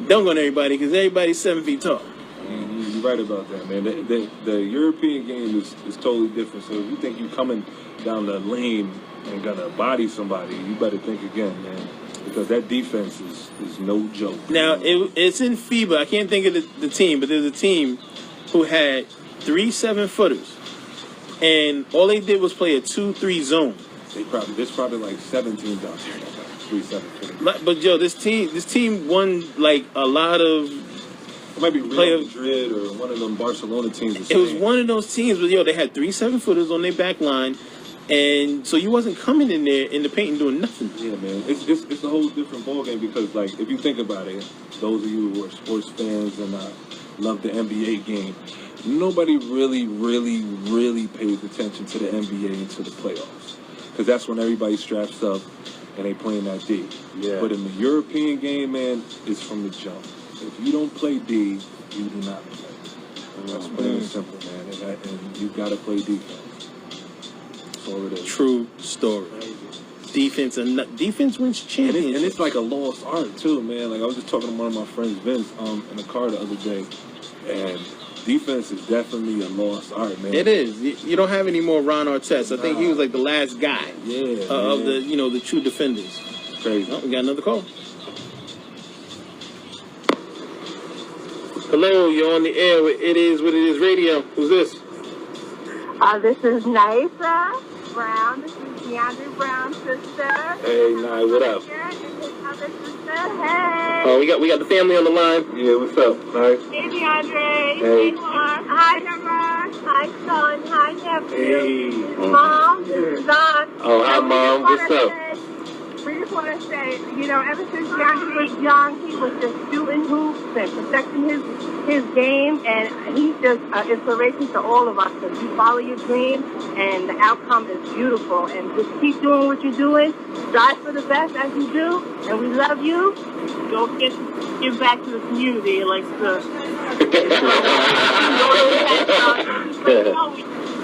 dunk on everybody because everybody's 7 feet tall. You're right about that, man. The European game is totally different. So if you think you're coming down the lane and gonna body somebody, you better think again, man. Because that defense is no joke. Now, it's in FIBA. I can't think of the team, but there's a team who had 3 7-footers. And all they did was play a 2-3 zone. There's probably like 17 down there. 3 7-footers. But, Joe, this team won, like, a lot of... It might be Real Madrid or one of them Barcelona teams. It was one of those teams, but, they had 3 7-footers on their back line. And so you wasn't coming in there in the paint and doing nothing. Yeah, man. It's a whole different ballgame because, like, if you think about it, those of you who are sports fans and love the NBA game, nobody really, really, really pays attention to the NBA until the playoffs. Because that's when everybody straps up and they playing that D. Yeah. But in the European game, man, it's from the jump. If you don't play D, you do not play. That's plain and simple, man. And you got to play defense. True story. Defense wins championships. And it's like a lost art too, man. Like I was just talking to one of my friends, Vince, in the car the other day, and defense is definitely a lost art, man. It is. You don't have any more Ron Artest. I think he was like the last guy. Yeah. Of the true defenders. Crazy. Oh, we got another call. Hello, you're on the air with It Is What It Is Radio. Who's this? This is Nysa Brown. This is DeAndre Brown's sister. Hey, Nye, what up? This is his other sister. Hey. Oh, we got the family on the line. Yeah, what's up, Nye? Hey, DeAndre. Hey. Hi, Deborah. Hi, son. Hi, nephew. Hey. This is Mom. This is Don. Oh, hi, Mom. What's up? We just want to say, ever since DeAndre was young, he was just shooting hoops and protecting his game, and he's just an inspiration to all of us. Because you follow your dream, and the outcome is beautiful. And just keep doing what you're doing. Strive for the best as you do, and we love you. Don't give back to the community like we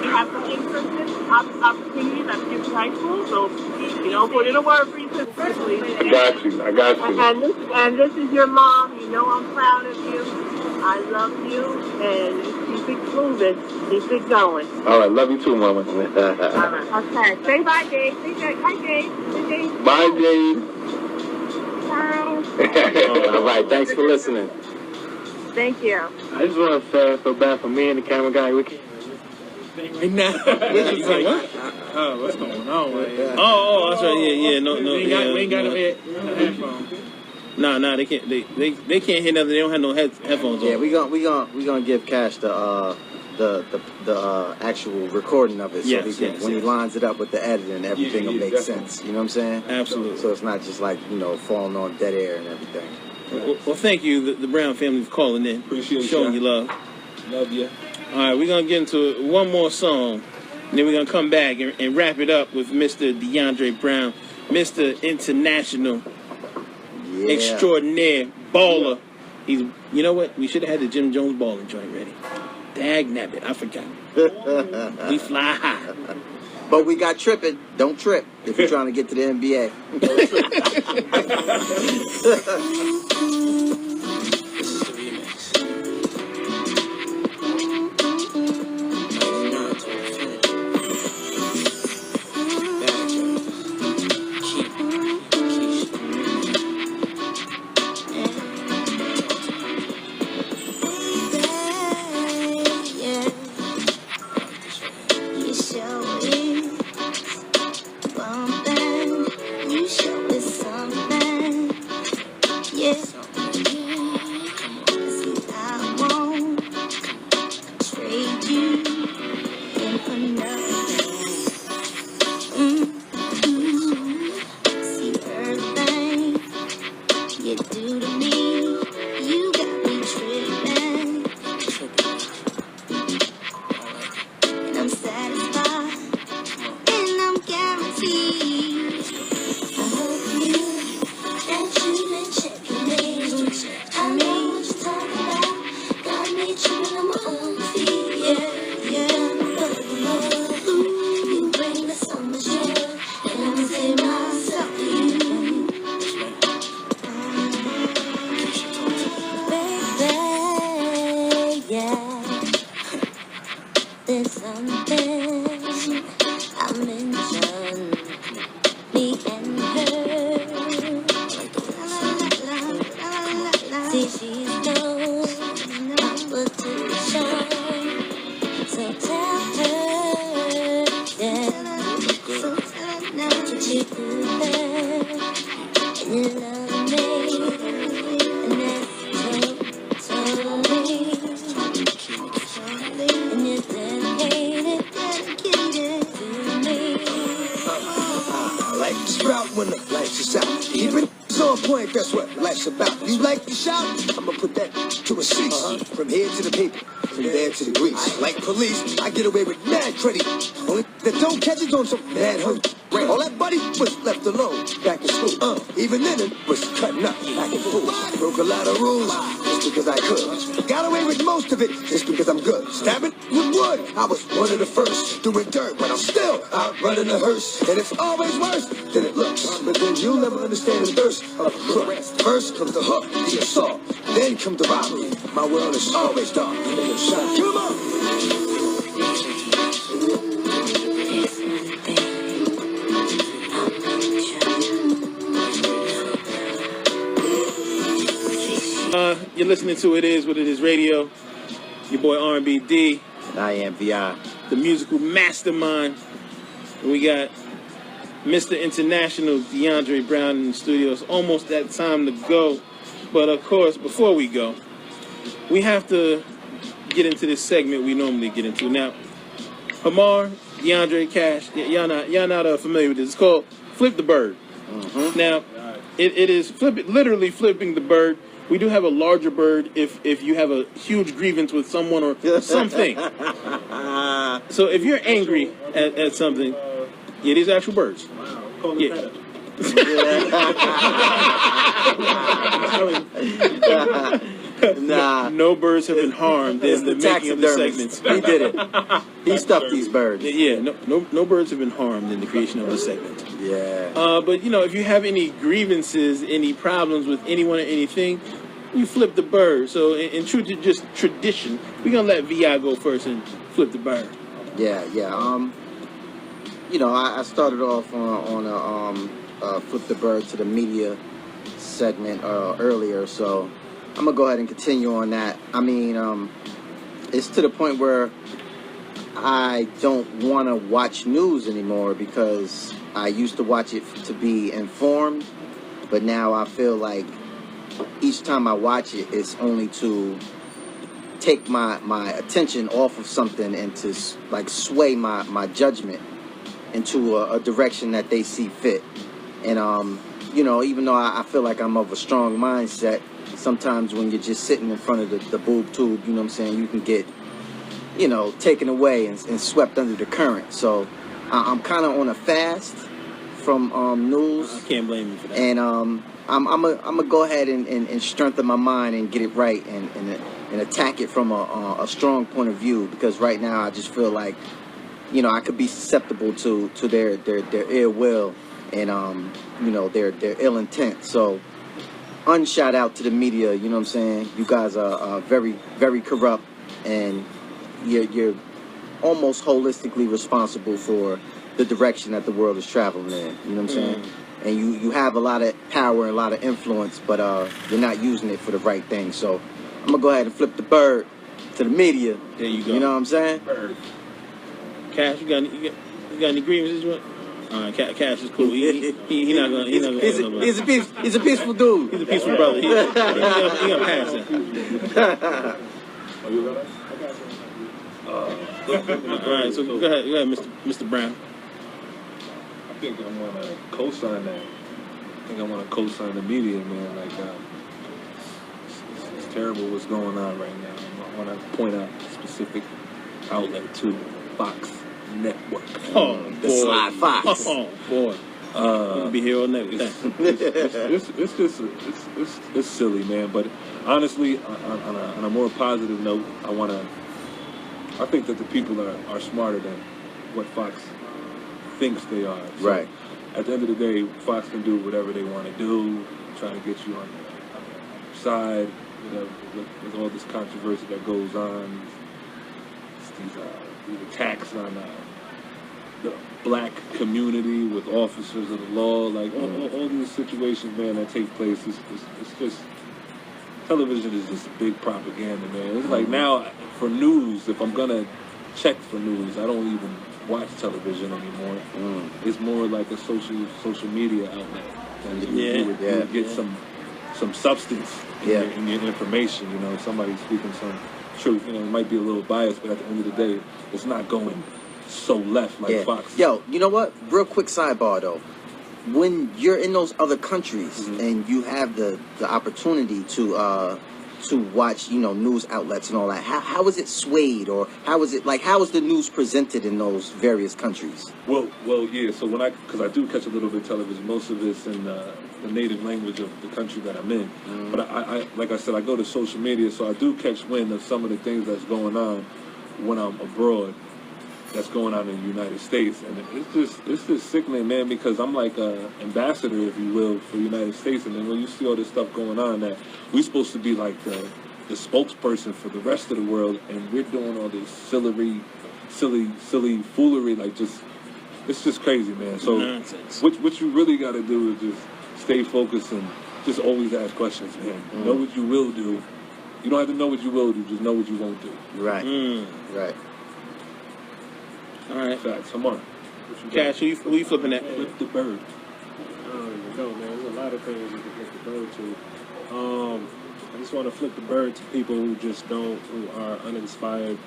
have some in-person opportunities at Gibson High School, so put in a word for you specifically. I got you. And this is your mom. I'm proud of you. I love you, and keep moving, keep it going. All right, love you too, Mama. All right. Okay. Say bye, Dave. Say hi, Dave. Say Dave. Bye, Dave. Bye. All right, thanks for listening. Thank you. I just want to say I feel bad for me and the camera guy. We can't Right now. Which is like, what? Oh, what's going on? Oh, that's right. Yeah. No. We ain't got a headphones. Nah. They can't. They can't hear nothing. They don't have no headphones on. Yeah, we gonna give Cash the actual recording of it, so when he lines it up with the editing, everything will make sense. You know what I'm saying? Absolutely. So it's not just like falling on dead air and everything. Well, thank you, the Brown family, for calling in. Appreciate showing you love. Love you. All right, we're going to get into one more song. And then we're going to come back and wrap it up with Mr. DeAndre Brown, Mr. International Extraordinaire Baller. He's, you know what? We should have had the Jim Jones balling joint ready. Dag nabbit, I forgot. We fly high. But we got tripping. Don't trip if you're trying to get to the NBA. you do to me, you got me tripping. And I'm satisfied, and I'm guaranteed. I hope that you've been checking me. I know what you're talking about. Got me tripping on my own feet. Yeah, ooh, you bring me so much joy, and I'ma say myself to you. Baby, yeah, there's something I mentioned, me and her. See, she's no competition, so tell her, yeah, so tell her now that you good there, and you love me, and that's totally, and you're dedicated to me. Like the sprout when the lights is out. Even it's on point, that's what life's about. You like the shout? I'ma put that to a cease. From here to the paper, from there to the grease. Like police, I get away with mad credit. Only that don't catch it on some mad hunt. Right, all that buddy was left alone back in school. Even then it was cutting up back and forth. Broke a lot of rules just because I could. Got away with most of it just because I'm good. Stabbing with wood, I was one of the first. Doing dirt, but I'm still out running the hearse. And it's always worse than it looks. But then you'll never understand the thirst of a crook. First comes the hook, the assault. Then comes the robbery. My world is always dark. Come on! You're listening to It Is What It Is Radio. Your boy R&B D. And I am VI. The musical mastermind. And we got Mr. International DeAndre Brown in the studio. It's almost that time to go. But of course, before we go, we have to get into this segment we normally get into. Now, Hamar, DeAndre, Cash, y'all not familiar with this. It's called Flip the Bird. Now, it is literally flipping the bird. We do have a larger bird if you have a huge grievance with someone or something. So if you're angry at something, yeah, these are actual birds. Yeah. Nah. No birds have been harmed in the making of the segments. He did it. He stuffed these birds. Yeah, no birds have been harmed in the creation of the segment. Yeah. But if you have any grievances, any problems with anyone or anything, you flip the bird. So in true to just tradition, we're gonna let VI go first and flip the bird. Yeah. I started off on a flip the bird to the media segment earlier, so I'm gonna go ahead and continue on that. I mean, it's to the point where I don't want to watch news anymore because I used to watch it to be informed, but now I feel like each time I watch it, it's only to take my attention off of something and to like sway my judgment into a direction that they see fit. And even though I feel like I'm of a strong mindset, sometimes when you're just sitting in front of the boob tube, you know what I'm saying, you can get taken away and swept under the current. So I'm kind of on a fast from news. I can't blame you for that. And I'm gonna go ahead and strengthen my mind and get it right and attack it from a strong point of view, because right now I just feel like I could be susceptible to their ill will and their ill intent. So unshout out to the media, you know what I'm saying? You guys are very, very corrupt, and you're almost holistically responsible for the direction that the world is traveling in. You know what I'm saying? And you have a lot of power and a lot of influence, but you're not using it for the right thing. So I'm gonna go ahead and flip the bird to the media. There you go. You know what I'm saying? Bird. Cash, you got any grievances you want? Cash is cool. He not gonna. He's a peaceful dude. He's a peaceful brother. He gonna pass it. All right, so go ahead, Mr. Brown. I think I'm gonna co-sign that. think I want to co-sign the media, man. Like, it's terrible what's going on right now. I want to point out a specific outlet too, Fox Network. Oh, The boy. Sly Fox. Oh, boy. We'll be here all night. It's silly, man. But honestly, on a more positive note, I think that the people are smarter than what Fox thinks they are. So Right. At the end of the day, Fox can do whatever they want to do, try to get you on the side, with all this controversy that goes on, these attacks on the black community with officers of the law, like all these situations, man, that take place. It's just, television is just big propaganda, man. It's like now, for news, if I'm gonna check for news, I don't even watch television anymore. It's more like a social media outlet. And you would get some substance in your information. You know, somebody speaking some truth. You know, it might be a little biased, but at the end of the day, it's not going so left like Fox. Yo, you know what? Real quick sidebar though. When you're in those other countries and you have the opportunity to watch, you know, news outlets and all that, how is it swayed, or how is the news presented in those various countries? Well, yeah. So because I do catch a little bit of television, most of it's in the native language of the country that I'm in. But I like I said, I go to social media, so I do catch wind of some of the things that's going on when I'm abroad. That's going on in the United States, and it's just sickening, man. Because I'm like an ambassador, if you will, for the United States, and then when you see all this stuff going on, that we're supposed to be like the spokesperson for the rest of the world, and we're doing all this silly foolery, like it's just crazy, man. So nonsense. What you really got to do is just stay focused and just always ask questions, man. Know what you will do. You don't have to know what you will do. Just know what you won't do. Right. Right. All right. Facts. Come on. Cash, who you flipping at? Flip the bird. I don't even know, man. There's a lot of things you can flip the bird to. I just want to flip the bird to people who who are uninspired,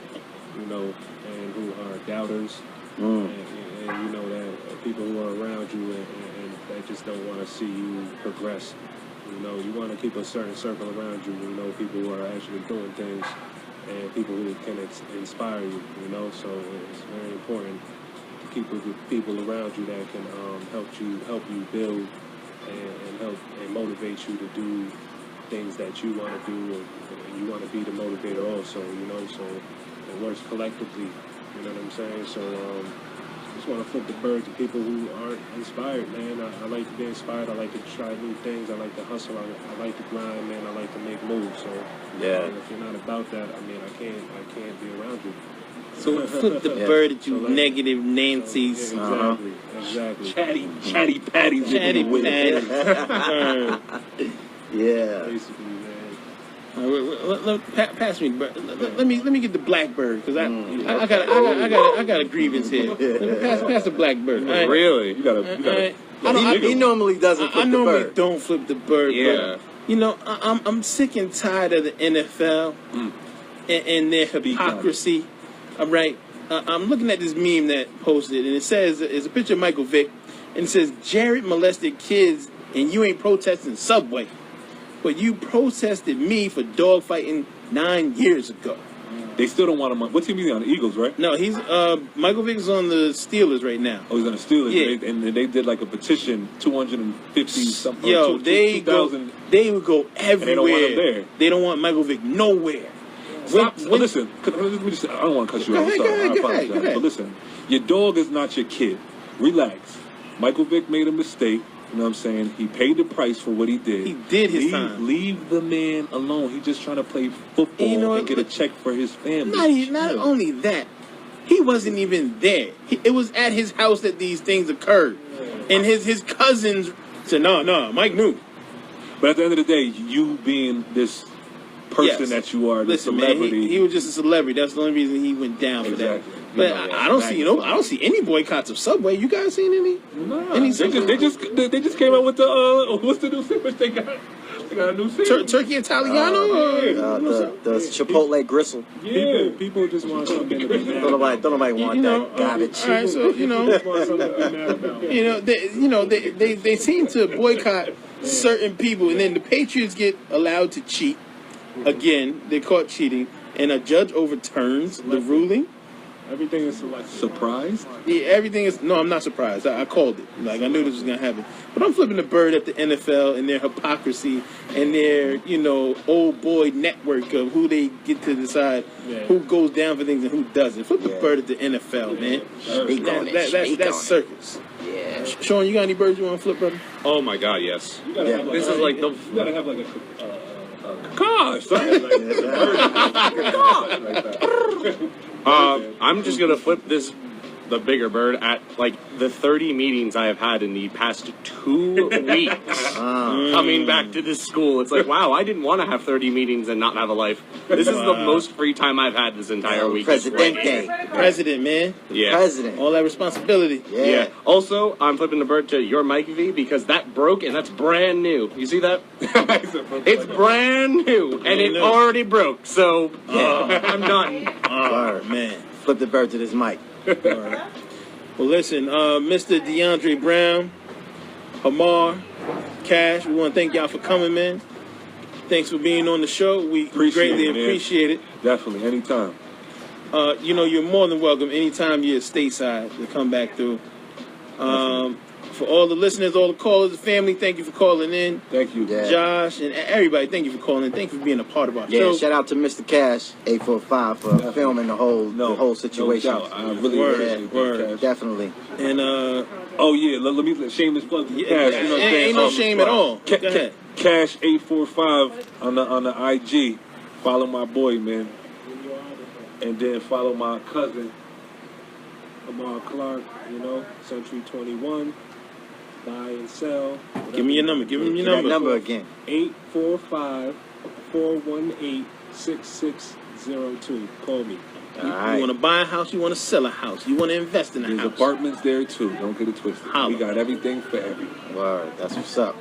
you know, and who are doubters, and you know that people who are around you and that just don't want to see you progress. You know, you want to keep a certain circle around you. You know, people who are actually doing things. And people who can inspire you, you know, so it's very important to keep with people around you that can help you build and help and motivate you to do things that you want to do, and you want to be the motivator also, you know, so it works collectively, you know what I'm saying? So I just want to flip the bird to people who aren't inspired, man. I like to be inspired. I like to try new things. I like to hustle. I like to grind, man. I like to make moves. So if you're not about that, I mean, I can't be around you. So flip the bird at you, negative Nancy's. So, exactly. Chatty patties. Chatty patties. Yeah. Basically, man. Pass me, bro. Let me get the blackbird, because I got a grievance here. Pass the blackbird. Right. Really? You gotta. He normally doesn't flip I the normally bird. don't flip the bird. Yeah. But, you know, I'm sick and tired of the NFL and their hypocrisy. All right. I'm looking at this meme that posted, and it says it's a picture of Michael Vick, and it says Jared molested kids, and you ain't protesting Subway. But you protested me for dogfighting 9 years ago. They still don't want him. What team is he on? The Eagles, right? No, he's Michael Vick's on the Steelers right now. Oh, he's on the Steelers. Yeah. And they did like a petition, 250 something. Yo, they would go everywhere. And they don't want him there. They don't want Michael Vick nowhere. Listen, I don't want to cut you off. I'm sorry. I apologize. Go ahead. But listen, your dog is not your kid. Relax. Michael Vick made a mistake. You know what I'm saying? He paid the price for what he did. He did his time. Leave the man alone. He's just trying to play football and get a check for his family. Not only that, he wasn't even there. It was at his house that these things occurred. And his cousins said, no, Mike knew. But at the end of the day, you being this person that you are, this celebrity. Man, he was just a celebrity. That's the only reason he went down for that. But I don't see I don't see any boycotts of Subway. You guys seen any? Nah, Any they just came out with the what's the new sandwich they got? They got a new sandwich. Turkey Italiano or the Chipotle gristle. Yeah, People just want something to be mad Don't about. nobody want that garbage. All right, so Just want something to be mad about. they seem to boycott certain people, and then the Patriots get allowed to cheat again. They're caught cheating, and a judge overturns the ruling. Everything is selective. Surprised? Yeah, everything is. No, I'm not surprised. I called it. Like I knew this was gonna happen. But I'm flipping the bird at the NFL and their hypocrisy and their old boy network of who they get to decide who goes down for things and who doesn't. Flip the bird at the NFL, man. Speak on it. That's circus. Yeah. Sean, you got any birds you want to flip, brother? Oh my God, yes. This is like the. You gotta have like a gosh, I'm just gonna flip the bigger bird at like the 30 meetings I have had in the past 2 weeks coming back to this school. It's like, wow, I didn't want to have 30 meetings and not have a life. This is the most free time I've had this entire week. Presidente. President, man. Yeah. President. All that responsibility. Yeah. Also, I'm flipping the bird to your Mike V because that broke and that's brand new. You see that? It's brand new and it already broke. So I'm done. Oh, man. Flip the bird to this mic. All right. Well, listen, Mr. DeAndre Brown, Hamar, Cash, we want to thank y'all for coming, man. Thanks for being on the show. We greatly appreciate it. Definitely, anytime. You're more than welcome anytime you're stateside to come back through. For all the listeners, all the callers, the family, thank you for calling in. Thank you. Yeah. Josh and everybody, thank you for calling in. Thank you for being a part of our show. Yeah, shout out to Mr. Cash, 845 for filming the whole situation. No doubt. I really appreciate that, Cash. Definitely. And oh yeah, let me shameless plug for Cash. You know what I'm saying? Ain't no shame at all. Go ahead. Cash 845 on the IG. Follow my boy, man. And then follow my cousin. Amar Clark, Century 21. Buy and sell. Give me your number. Give me your That number again. 845-418-6602. Call me. You want to buy a house, you want to sell a house, you want to invest in a There's house. apartments there too. Don't get it twisted. Holla. We got everything for everyone. Word. That's what's up.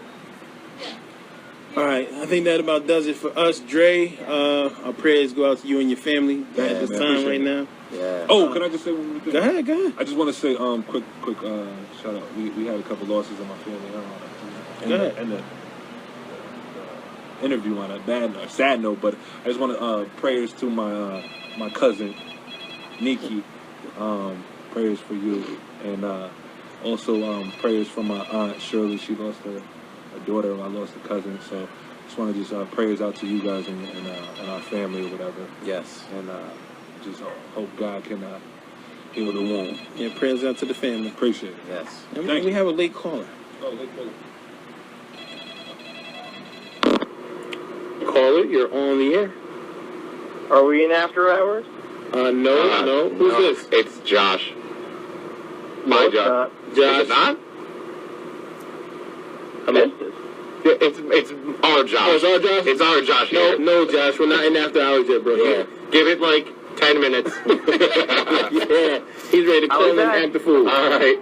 All right, I think that about does it for us. Dre, our prayers go out to you and your family at this time right now. Yeah. Oh, can I just say one more thing? Go ahead. I just want to say quick shout out. We had a couple losses in my family. And the interview on a sad note, but I just want to prayers to my cousin Nikki. Prayers for you, and also prayers for my aunt Shirley. She lost her daughter. I lost a cousin. So just want to prayers out to you guys and our family or whatever. Yes. And just hope God can heal the wound. Yeah, prayers out to the family. Appreciate it. Yes. And we have a late caller. Oh, late caller. Caller, you're on the air. Are we in after hours? No. Who's this? It's Josh. My Josh. Josh. Is it not? Hello? It's our Josh. Oh, it's our Josh? It's our Josh here. No, Josh. We're not in after hours yet, bro. Yeah. Give it like 10 minutes. Yeah. He's ready to call and act the fool. All right.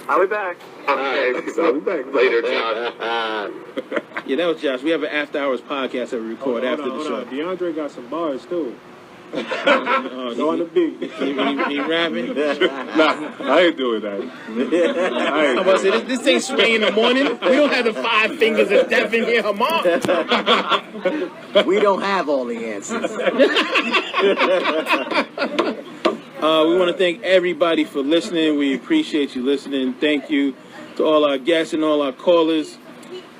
I'll be back. Okay. I'll be back later, Josh. Yeah, that was Josh. We have an after hours podcast that we record after the show. DeAndre got some bars too. Go Go on the beat. He rapping? Nah, I ain't doing that. I'm about to say, this ain't sway in the morning. We don't have the 5 fingers of death in here, Hamar. We don't have all the answers. We want to thank everybody for listening. We appreciate you listening. Thank you to all our guests and all our callers.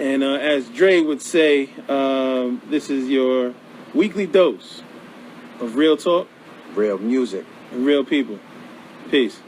And as Dre would say, this is your weekly dose of real talk, real music, and real people. Peace.